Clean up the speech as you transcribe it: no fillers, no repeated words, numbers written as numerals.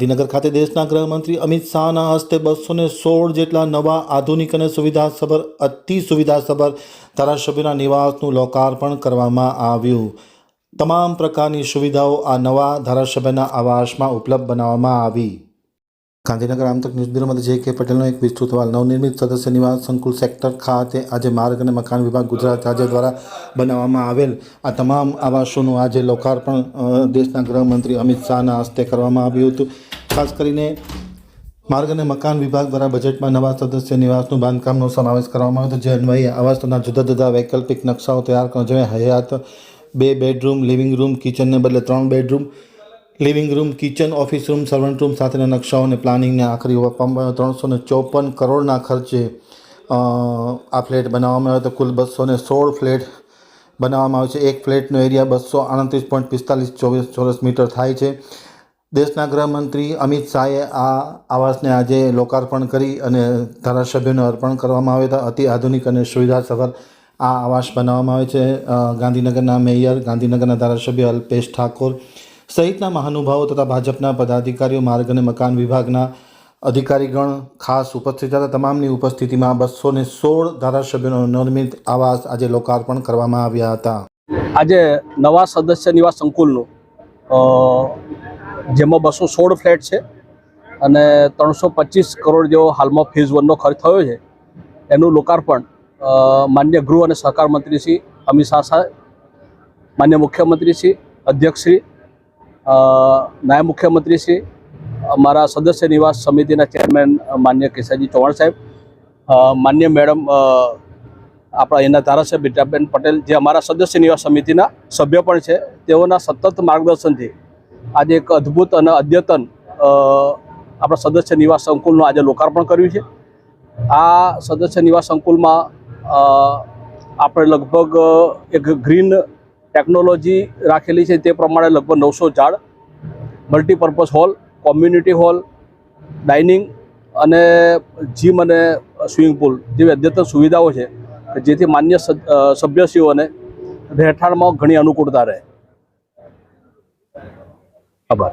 ગાંધીનગર ખાતે દેશના ગૃહમંત્રી અમિત શાહના હસ્તે 216 જેટલા નવા આધુનિક અને સુવિધાસભર અતિ સુવિધાસભર ધારાસભ્યોના નિવાસનું લોકાર્પણ કરવામાં આવ્યું। તમામ પ્રકારની સુવિધાઓ આ નવા ધારાસભ્યના આવાસમાં ઉપલબ્ધ બનાવવામાં આવી। ગાંધીનગર આમતક ન્યૂઝ બ્યુરોમાંથી જે કે પટેલનો એક વિસ્તૃત અહેવાલ। નવનિર્મિત સદસ્ય નિવાસ સંકુલ સેક્ટર ખાતે આજે માર્ગ અને મકાન વિભાગ ગુજરાત રાજ્ય દ્વારા બનાવવામાં આવેલ આ તમામ આવાસોનું આજે લોકાર્પણ દેશના ગૃહમંત્રી અમિત શાહના હસ્તે કરવામાં આવ્યું હતું। ખાસ કરીને માર્ગ અને મકાન વિભાગ દ્વારા બજેટમાં નવા સદસ્ય નિવાસનું બાંધકામનો સમાવેશ કરવામાં આવ્યો હતો, જે અન્વયે આવાસોના જુદા જુદા વૈકલ્પિક નકશાઓ તૈયાર કરવા જોઈએ। હયાત 2 બેડરૂમ, લિવિંગ રૂમ, કિચનને બદલે 3 bedroom, living room, kitchen, office room, servant room સાથેના નકશાઓ અને પ્લાનિંગને આખરી આપવામાં 354 કરોડના ખર્ચે આ ફ્લેટ બનાવવામાં આવ્યો હતો। કુલ 216 ફ્લેટ બનાવવામાં આવે છે। એક ફ્લેટનો એરિયા 238.45 ચોરસ મીટર થાય છે। દેશના ગૃહમંત્રી અમિત શાહે આ આવાસને આજે લોકાર્પણ કરી અને ધારાસભ્યોને અર્પણ કરવામાં આવ્યા હતા। અતિ આધુનિક અને સુવિધાસભર આ આવાસ બનાવવામાં આવે છે। ગાંધીનગરના મેયર, ગાંધીનગરના ધારાસભ્ય અલ્પેશ ઠાકોર સહિતના મહાનુભાવો તથા ભાજપના પદાધિકારીઓ, માર્ગ અને મકાન વિભાગના અધિકારીગણ ખાસ ઉપસ્થિત હતા। તમામની ઉપસ્થિતિમાં 216 ધારાસભ્યોનો નવનિર્મિત આવાસ આજે લોકાર્પણ કરવામાં આવ્યા હતા। આજે નવા સદસ્ય નિવાસ સંકુલનું જેમાં 216 ફ્લેટ છે અને 325 કરોડ જેવો હાલમાં ફેઝ 1નો ખર્ચ થયો છે, એનું લોકાર્પણ માન્ય ગૃહ અને સહકાર મંત્રી શ્રી અમિત શાહ સાહેબ, માન્ય મુખ્યમંત્રી શ્રી, અધ્યક્ષશ્રી, નાયબ મુખ્યમંત્રી શ્રી, અમારા સદસ્ય નિવાસ સમિતિના ચેરમેન માન્ય કેશવજી ચૌહાણ સાહેબ, માન્ય મેડમ આપણા એના ધારાસભ્ય બીટાબેન પટેલ, જે અમારા સદસ્ય નિવાસ સમિતિના સભ્ય પણ છે, તેઓના સતત માર્ગદર્શનથી આજે એક અદ્ભુત અને અદ્યતન આપણા સદસ્ય નિવાસ સંકુલનું આજે લોકાર્પણ કર્યું છે। આ સદસ્ય નિવાસ સંકુલમાં આપણે લગભગ એક ગ્રીન ટેકનોલોજી રાખેલી છે, તે પ્રમાણે લગભગ 900 ઝાડ, multipurpose hall, community hall, dining અને જીમ અને સ્વિમિંગ પુલ જેવી અદ્યતન સુવિધાઓ છે, જેથી માન્ય સભ્યશ્રીઓને રહેઠાણમાં ઘણી અનુકૂળતા રહે। આભાર।